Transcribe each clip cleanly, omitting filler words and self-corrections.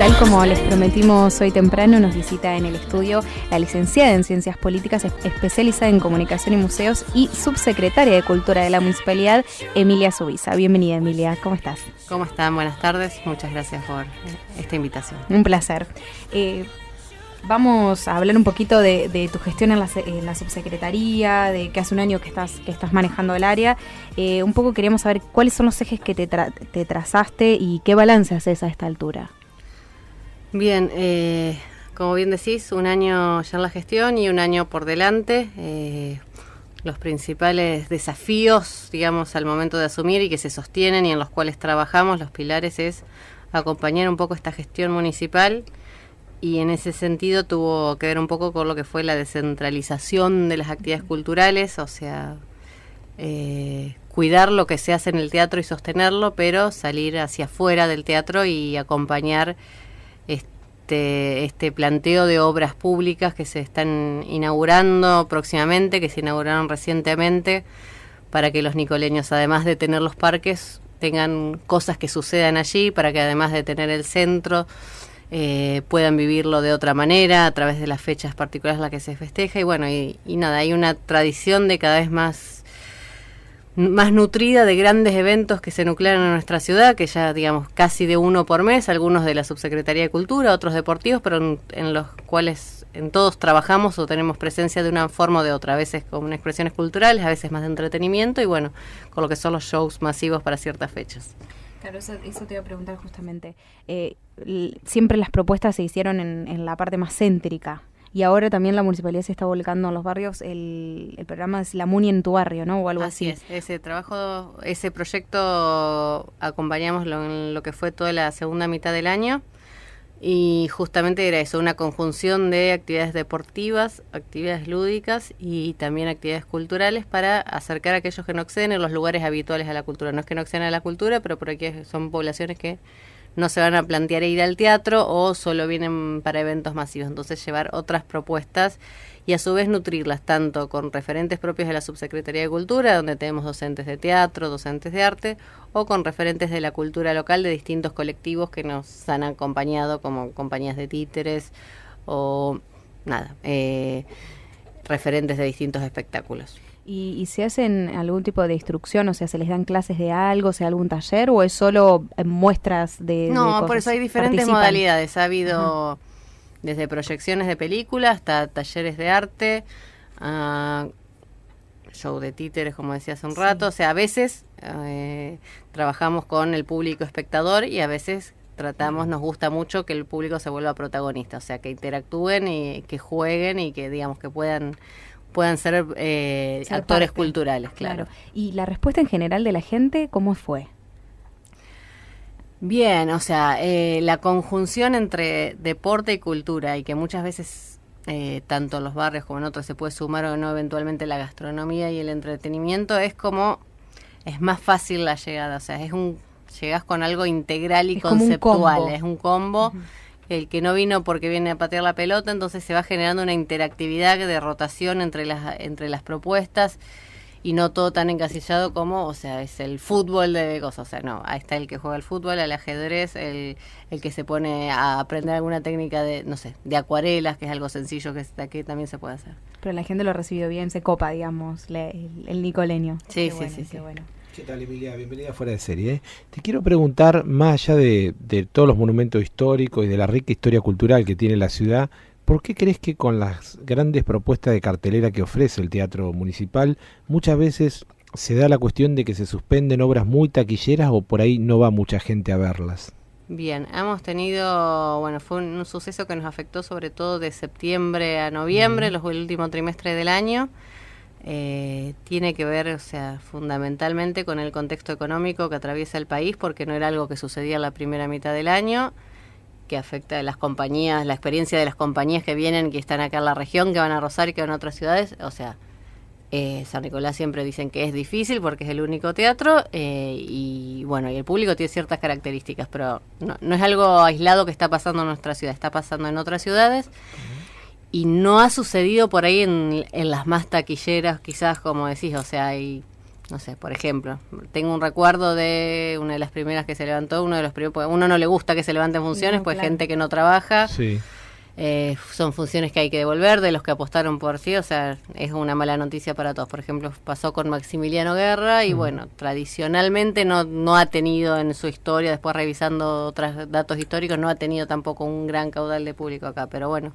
Tal como les prometimos hoy temprano, nos visita en el estudio la licenciada en Ciencias Políticas, especializada en Comunicación y Museos y subsecretaria de Cultura de la Municipalidad, Emilia Subiza. Bienvenida, Emilia. ¿Cómo estás? ¿Cómo están? Buenas tardes. Muchas gracias por esta invitación. Un placer. Vamos a hablar un poquito de tu gestión en la subsecretaría, de que hace un año que estás manejando el área. Un poco queríamos saber cuáles son los ejes que te trazaste y qué balance haces a esta altura. Bien, como bien decís, un año ya en la gestión y un año por delante. Los principales desafíos, digamos, al momento de asumir y que se sostienen y en los cuales trabajamos, los pilares, es acompañar un poco esta gestión municipal, y en ese sentido tuvo que ver un poco con lo que fue la descentralización de las actividades culturales, o sea, cuidar lo que se hace en el teatro y sostenerlo, pero salir hacia afuera del teatro y acompañar este planteo de obras públicas que se están inaugurando próximamente, que se inauguraron recientemente, para que los nicoleños, además de tener los parques, tengan cosas que sucedan allí, para que además de tener el centro, puedan vivirlo de otra manera, a través de las fechas particulares en las que se festeja. Y bueno, y nada, hay una tradición de cada vez más nutrida de grandes eventos que se nuclean en nuestra ciudad, que ya, digamos, casi de uno por mes, algunos de la Subsecretaría de Cultura, otros deportivos, pero en los cuales en todos trabajamos o tenemos presencia de una forma o de otra, a veces con expresiones culturales, a veces más de entretenimiento, y bueno, con lo que son los shows masivos para ciertas fechas. Claro, eso te iba a preguntar justamente. Siempre las propuestas se hicieron en la parte más céntrica, y ahora también la municipalidad se está volcando en los barrios. El programa es La Muni en tu barrio, ¿no? O algo así. Así es, ese proyecto acompañamos en lo que fue toda la segunda mitad del año, y justamente era eso, una conjunción de actividades deportivas, actividades lúdicas y también actividades culturales, para acercar a aquellos que no acceden en los lugares habituales a la cultura. No es que no accedan a la cultura, pero por aquí son poblaciones que no se van a plantear ir al teatro o solo vienen para eventos masivos. Entonces, llevar otras propuestas y a su vez nutrirlas tanto con referentes propios de la Subsecretaría de Cultura, donde tenemos docentes de teatro, docentes de arte, o con referentes de la cultura local de distintos colectivos que nos han acompañado, como compañías de títeres o referentes de distintos espectáculos. ¿Y se hacen algún tipo de instrucción? O sea, ¿se les dan clases de algo, sea algún taller, o es solo muestras de cosas? Por eso hay diferentes modalidades. Ha habido desde proyecciones de películas hasta talleres de arte, show de títeres, como decía hace un rato. O sea, a veces trabajamos con el público espectador, y a veces nos gusta mucho que el público se vuelva protagonista, o sea, que interactúen y que jueguen y que, digamos, que puedan ser actores culturales, claro. ¿Y la respuesta en general de la gente, cómo fue? Bien, o sea, la conjunción entre deporte y cultura, y que muchas veces, tanto en los barrios como en otros, se puede sumar o no eventualmente la gastronomía y el entretenimiento, es más fácil la llegada, o sea, llegás con algo integral y conceptual, es un combo. Uh-huh. El que no vino porque viene a patear la pelota, entonces se va generando una interactividad de rotación entre las propuestas, y no todo tan encasillado como, o sea, es el fútbol de cosas, o sea, no, ahí está el que juega al fútbol, al ajedrez, el que se pone a aprender alguna técnica de acuarelas, que es algo sencillo que también se puede hacer. Pero la gente lo ha recibido bien, se copa, digamos, el nicoleño. Sí. Bueno. ¿Qué tal, Emilia? Bienvenida a Fuera de Serie. Te quiero preguntar, más allá de todos los monumentos históricos y de la rica historia cultural que tiene la ciudad, ¿por qué crees que con las grandes propuestas de cartelera que ofrece el Teatro Municipal muchas veces se da la cuestión de que se suspenden obras muy taquilleras o por ahí no va mucha gente a verlas? Bien, hemos tenido, fue un suceso que nos afectó sobre todo de septiembre a noviembre, el último trimestre del año. Tiene que ver, o sea, fundamentalmente con el contexto económico que atraviesa el país, porque no era algo que sucedía en la primera mitad del año, que afecta a las compañías, la experiencia de las compañías que vienen, que están acá en la región, que van a Rosario, que van a otras ciudades. O sea, San Nicolás siempre dicen que es difícil porque es el único teatro, y el público tiene ciertas características, pero no es algo aislado que está pasando en nuestra ciudad, está pasando en otras ciudades. Y no ha sucedido por ahí en las más taquilleras, quizás, como decís, o sea, hay no sé, por ejemplo, tengo un recuerdo de una de las primeras que se levantó, uno de los primeros, porque a uno no le gusta que se levanten funciones, No, pues claro. gente que no trabaja, Sí. son funciones que hay que devolver, de los que apostaron por sí, o sea, es una mala noticia para todos. Por ejemplo, pasó con Maximiliano Guerra y bueno, tradicionalmente no ha tenido en su historia, después revisando otros datos históricos, no ha tenido tampoco un gran caudal de público acá, pero bueno.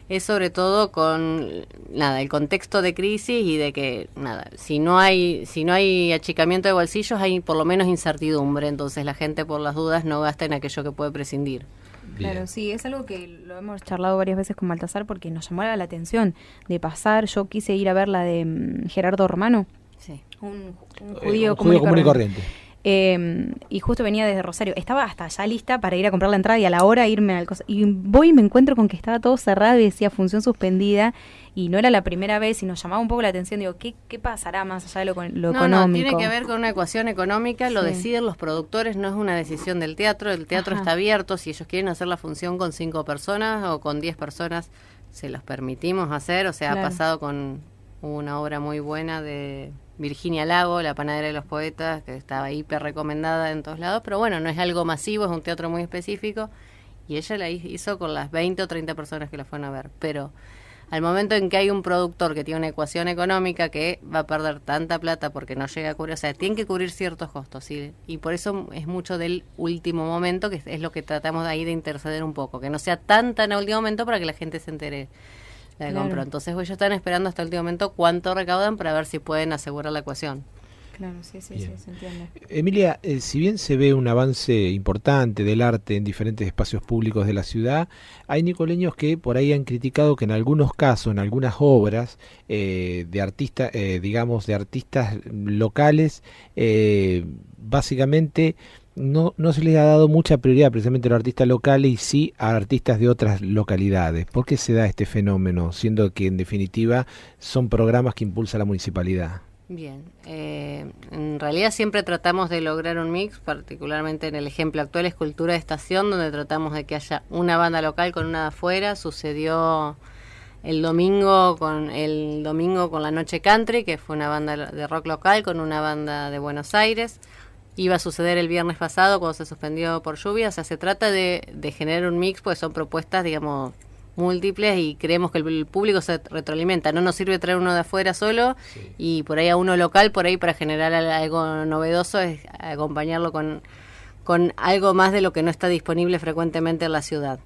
Es sobre todo con el contexto de crisis y de que si no hay achicamiento de bolsillos, hay por lo menos incertidumbre, entonces la gente por las dudas no gasta en aquello que puede prescindir. Bien. Claro, sí, es algo que lo hemos charlado varias veces con Baltasar porque nos llamó la atención de pasar. Yo quise ir a ver la de Gerardo Romano, Sí. un Un judío judío común y corriente. Y justo venía desde Rosario. Estaba hasta ya lista para ir a comprar la entrada y a la hora irme al y voy y me encuentro con que estaba todo cerrado y decía función suspendida. Y no era la primera vez y nos llamaba un poco la atención. Digo, ¿qué pasará más allá de lo No, económico? tiene que ver con una ecuación económica, lo Sí. deciden los productores, no es una decisión del teatro. El teatro Ajá. está abierto, si ellos quieren hacer la función con 5 personas o con 10 personas, se los permitimos hacer. O sea, Claro. ha pasado con una obra muy buena de Virginia Lago, La panadera de los poetas, que estaba hiper recomendada en todos lados, pero bueno, no es algo masivo, es un teatro muy específico, y ella la hizo con las 20 o 30 personas que la fueron a ver, pero al momento en que hay un productor que tiene una ecuación económica que va a perder tanta plata porque no llega a cubrir, o sea, tiene que cubrir ciertos costos, ¿sí? Y por eso es mucho del último momento, que es lo que tratamos de ahí de interceder un poco, que no sea tan en el último momento para que la gente se entere la Claro. compra. Entonces ellos están esperando hasta el último momento cuánto recaudan para ver si pueden asegurar la ecuación. Claro, sí, Bien. se entiende. Emilia, si bien se ve un avance importante del arte en diferentes espacios públicos de la ciudad, hay nicoleños que por ahí han criticado que en algunos casos, en algunas obras de artistas, digamos, de artistas locales, básicamente no se les ha dado mucha prioridad precisamente a los artistas locales y sí a artistas de otras localidades. ¿Por qué se da este fenómeno, siendo que en definitiva son programas que impulsa la municipalidad? Bien, en realidad siempre tratamos de lograr un mix, particularmente en el ejemplo actual es Cultura de Estación, donde tratamos de que haya una banda local con una de afuera. Sucedió el domingo con la Noche Country, que fue una banda de rock local con una banda de Buenos Aires. Iba a suceder el viernes pasado cuando se suspendió por lluvia. O sea, se trata de generar un mix, pues son propuestas, digamos, múltiples, y creemos que el público se retroalimenta. No nos sirve traer uno de afuera solo, sí, y por ahí a uno local, por ahí para generar algo novedoso, es acompañarlo con algo más de lo que no está disponible frecuentemente en la ciudad.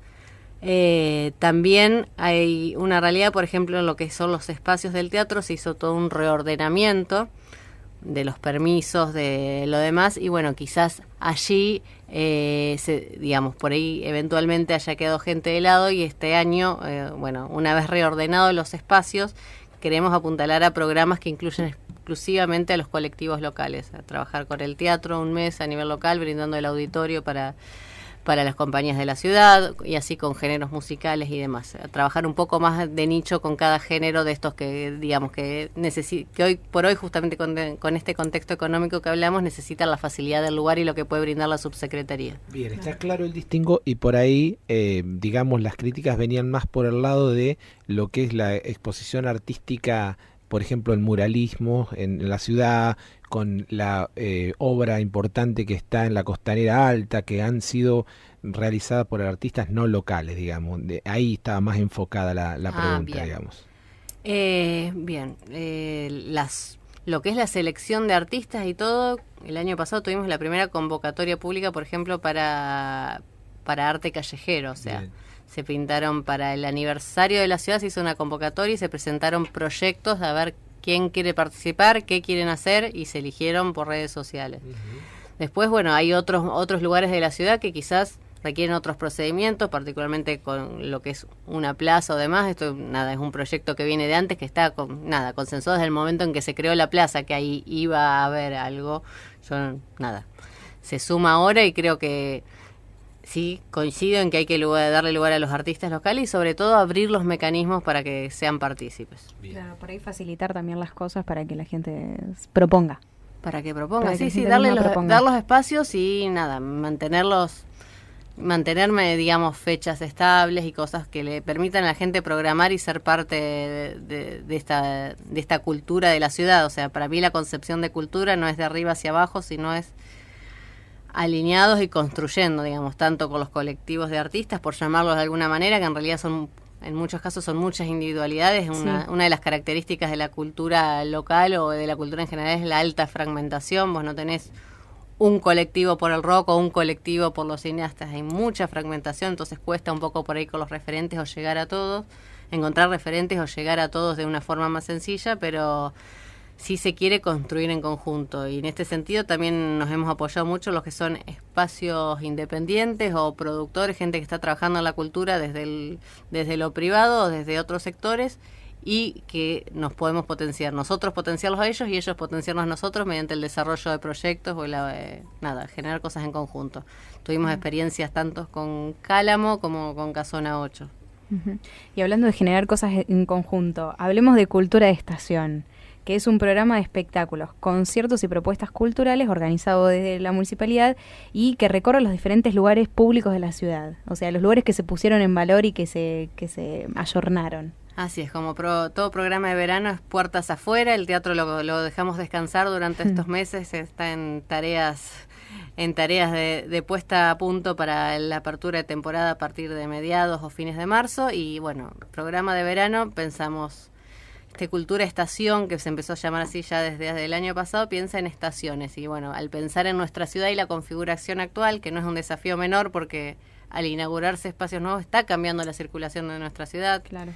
También hay una realidad, por ejemplo, en lo que son los espacios del teatro, se hizo todo un reordenamiento de los permisos, de lo demás, y bueno, quizás allí, digamos, por ahí eventualmente haya quedado gente de lado, y este año, bueno, una vez reordenados los espacios, queremos apuntalar a programas que incluyen exclusivamente a los colectivos locales, a trabajar con el teatro un mes a nivel local, brindando el auditorio para las compañías de la ciudad, y así con géneros musicales y demás. A trabajar un poco más de nicho con cada género de estos que, digamos, que hoy por hoy, justamente con este contexto económico que hablamos, necesitan la facilidad del lugar y lo que puede brindar la subsecretaría. Bien, está claro el distingo, y por ahí, digamos, las críticas venían más por el lado de lo que es la exposición artística, por ejemplo, el muralismo en la ciudad, con la obra importante que está en la Costanera Alta, que han sido realizadas por artistas no locales, digamos. Ahí estaba más enfocada la pregunta, bien. digamos. Bien, lo que es la selección de artistas y todo, el año pasado tuvimos la primera convocatoria pública, por ejemplo, para arte callejero, o sea, bien, se pintaron para el aniversario de la ciudad, se hizo una convocatoria y se presentaron proyectos a ver quién quiere participar, qué quieren hacer, y se eligieron por redes sociales. Uh-huh. Después, bueno, hay otros lugares de la ciudad que quizás requieren otros procedimientos, particularmente con lo que es una plaza o demás. Esto, es un proyecto que viene de antes, que está consensuado desde el momento en que se creó la plaza, que ahí iba a haber algo. Se suma ahora, y creo que sí, coincido en que hay que darle lugar a los artistas locales y sobre todo abrir los mecanismos para que sean partícipes. Claro, por ahí facilitar también las cosas para que la gente proponga. Para que proponga, para sí, que dar los espacios y mantenerlos, mantenerme, digamos, fechas estables y cosas que le permitan a la gente programar y ser parte de esta cultura de la ciudad. O sea, para mí la concepción de cultura no es de arriba hacia abajo, sino es alineados y construyendo, digamos, tanto con los colectivos de artistas, por llamarlos de alguna manera, que en realidad son, en muchos casos son muchas individualidades. Una de las características de la cultura local o de la cultura en general es la alta fragmentación. Vos no tenés un colectivo por el rock o un colectivo por los cineastas, hay mucha fragmentación, entonces cuesta un poco por ahí con los referentes o llegar a todos, encontrar referentes o llegar a todos de una forma más sencilla, pero sí se quiere construir en conjunto, y en este sentido también nos hemos apoyado mucho los que son espacios independientes o productores, gente que está trabajando en la cultura desde lo privado o desde otros sectores, y que nos podemos potenciar, nosotros potenciarlos a ellos y ellos potenciarnos a nosotros mediante el desarrollo de proyectos o generar cosas en conjunto. Tuvimos experiencias tanto con Cálamo como con Casona 8. Uh-huh. Y hablando de generar cosas en conjunto, hablemos de Cultura de Estación, que es un programa de espectáculos, conciertos y propuestas culturales organizado desde la municipalidad y que recorre los diferentes lugares públicos de la ciudad, o sea, los lugares que se pusieron en valor y que se ayornaron. Así es, como todo programa de verano es puertas afuera, el teatro lo dejamos descansar durante estos meses, está en tareas de puesta a punto para la apertura de temporada a partir de mediados o fines de marzo, y bueno, programa de verano, pensamos, Cultura Estación, que se empezó a llamar así ya desde el año pasado, piensa en estaciones, y bueno, al pensar en nuestra ciudad y la configuración actual, que no es un desafío menor porque al inaugurarse espacios nuevos está cambiando la circulación de nuestra ciudad. Claro.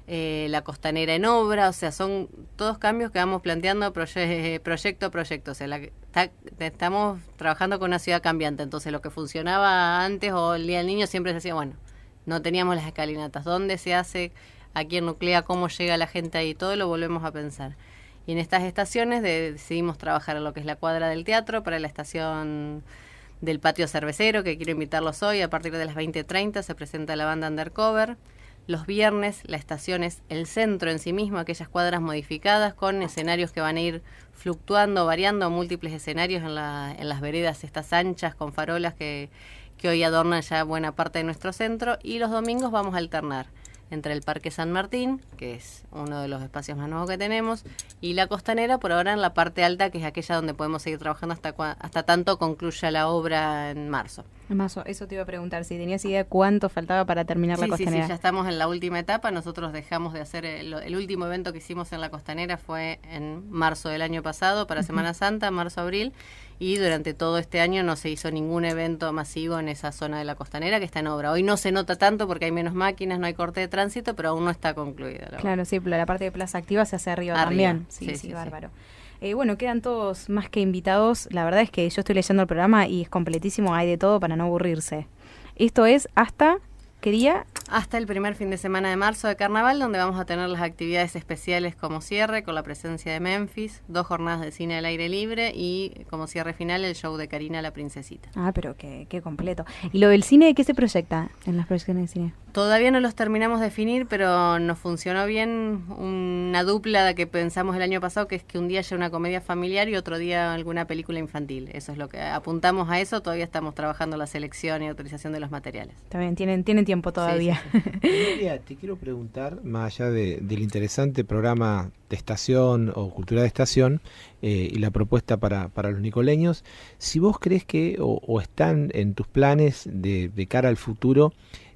La costanera en obra, o sea, son todos cambios que vamos planteando proyecto a proyecto, o sea, estamos trabajando con una ciudad cambiante, entonces lo que funcionaba antes o el Día del Niño siempre se decía, bueno, no teníamos las escalinatas, ¿dónde se hace? ¿A quién nuclea? ¿Cómo llega la gente ahí? Todo lo volvemos a pensar. Y en estas estaciones decidimos trabajar en lo que es la cuadra del teatro, para la estación del patio cervecero, que quiero invitarlos hoy, a partir de las 20:30 se presenta la banda Undercover. Los viernes la estación es el centro en sí mismo, aquellas cuadras modificadas con escenarios que van a ir fluctuando, variando, múltiples escenarios en las veredas estas anchas con farolas que hoy adornan ya buena parte de nuestro centro, y los domingos vamos a alternar entre el Parque San Martín, que es uno de los espacios más nuevos que tenemos, y la costanera, por ahora en la parte alta, que es aquella donde podemos seguir trabajando hasta tanto concluya la obra en marzo. En marzo, eso te iba a preguntar, si tenías idea cuánto faltaba para terminar la costanera. Sí, ya estamos en la última etapa. Nosotros dejamos de hacer, el último evento que hicimos en la costanera fue en marzo del año pasado, para Semana Santa, marzo-abril, y durante todo este año no se hizo ningún evento masivo en esa zona de la costanera que está en obra. Hoy no se nota tanto porque hay menos máquinas, no hay corte de tránsito, pero aún no está concluida. Claro, sí, la parte de Plaza Activa se hace arriba también. Sí, bárbaro. Bueno, quedan todos más que invitados. La verdad es que yo estoy leyendo el programa y es completísimo, hay de todo para no aburrirse. Esto es hasta... ¿Qué día? Hasta el primer fin de semana de marzo de Carnaval, donde vamos a tener las actividades especiales como cierre, con la presencia de Memphis, 2 jornadas de cine al aire libre y como cierre final el show de Karina la Princesita. Ah, pero qué completo. ¿Y lo del cine, qué se proyecta en las proyecciones de cine? Todavía no los terminamos de definir, pero nos funcionó bien una dupla que pensamos el año pasado, que es que un día haya una comedia familiar y otro día alguna película infantil. Eso es lo que apuntamos a eso, todavía estamos trabajando la selección y autorización de los materiales. También tienen tiempo todavía. Sí. Emilia, te quiero preguntar, más allá del interesante programa de estación o cultura de estación y la propuesta para los nicoleños, si vos crees que o están en tus planes de cara al futuro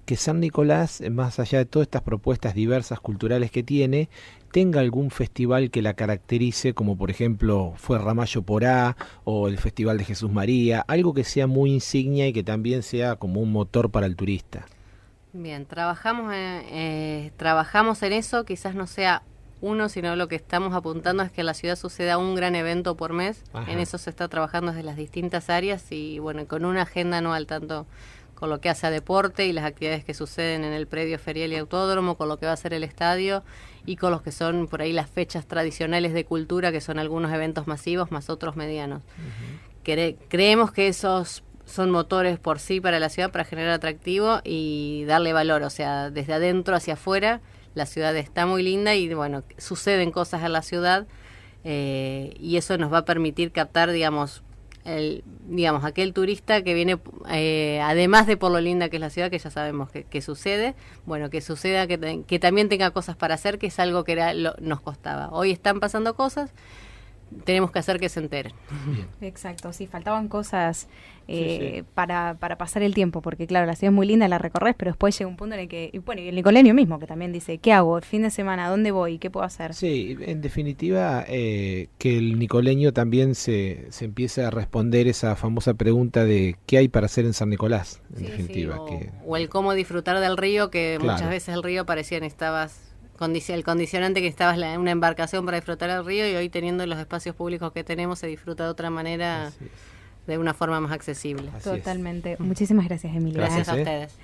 que San Nicolás, más allá de todas estas propuestas diversas culturales que tiene, tenga algún festival que la caracterice, como por ejemplo fue Ramallo Porá o el Festival de Jesús María, algo que sea muy insignia y que también sea como un motor para el turista. Bien, trabajamos en eso, quizás no sea uno, sino lo que estamos apuntando es que en la ciudad suceda un gran evento por mes. Ajá. En eso se está trabajando desde las distintas áreas y bueno, con una agenda anual, tanto con lo que hace a deporte y las actividades que suceden en el predio ferial y autódromo, con lo que va a ser el estadio y con los que son por ahí las fechas tradicionales de cultura, que son algunos eventos masivos más otros medianos. Uh-huh. Creemos que esos son motores por sí para la ciudad, para generar atractivo y darle valor, o sea, desde adentro hacia afuera, la ciudad está muy linda y bueno, suceden cosas en la ciudad y eso nos va a permitir captar, digamos, digamos, aquel turista que viene, además de por lo linda que es la ciudad, que ya sabemos que sucede, bueno, que suceda, que también tenga cosas para hacer, que es algo que nos costaba. Hoy están pasando cosas, tenemos que hacer que se enteren. Bien. Exacto, sí, faltaban cosas para pasar el tiempo, porque claro, la ciudad es muy linda, la recorres, pero después llega un punto en el que, y bueno, y el nicoleño mismo, que también dice, ¿qué hago? ¿El fin de semana? ¿Dónde voy? ¿Qué puedo hacer? Sí, en definitiva, que el nicoleño también se empiece a responder esa famosa pregunta de ¿qué hay para hacer en San Nicolás? En Sí, definitiva. sí, o el cómo disfrutar del río, que Claro. muchas veces el río parecía que estabas... el condicionante que estabas en una embarcación para disfrutar del río, y hoy teniendo los espacios públicos que tenemos se disfruta de otra manera, Así es. de una forma más accesible. Así es. Totalmente. Muchísimas gracias, Emilia. Gracias, Gracias a ustedes.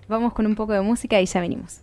Vamos con un poco de música y ya venimos.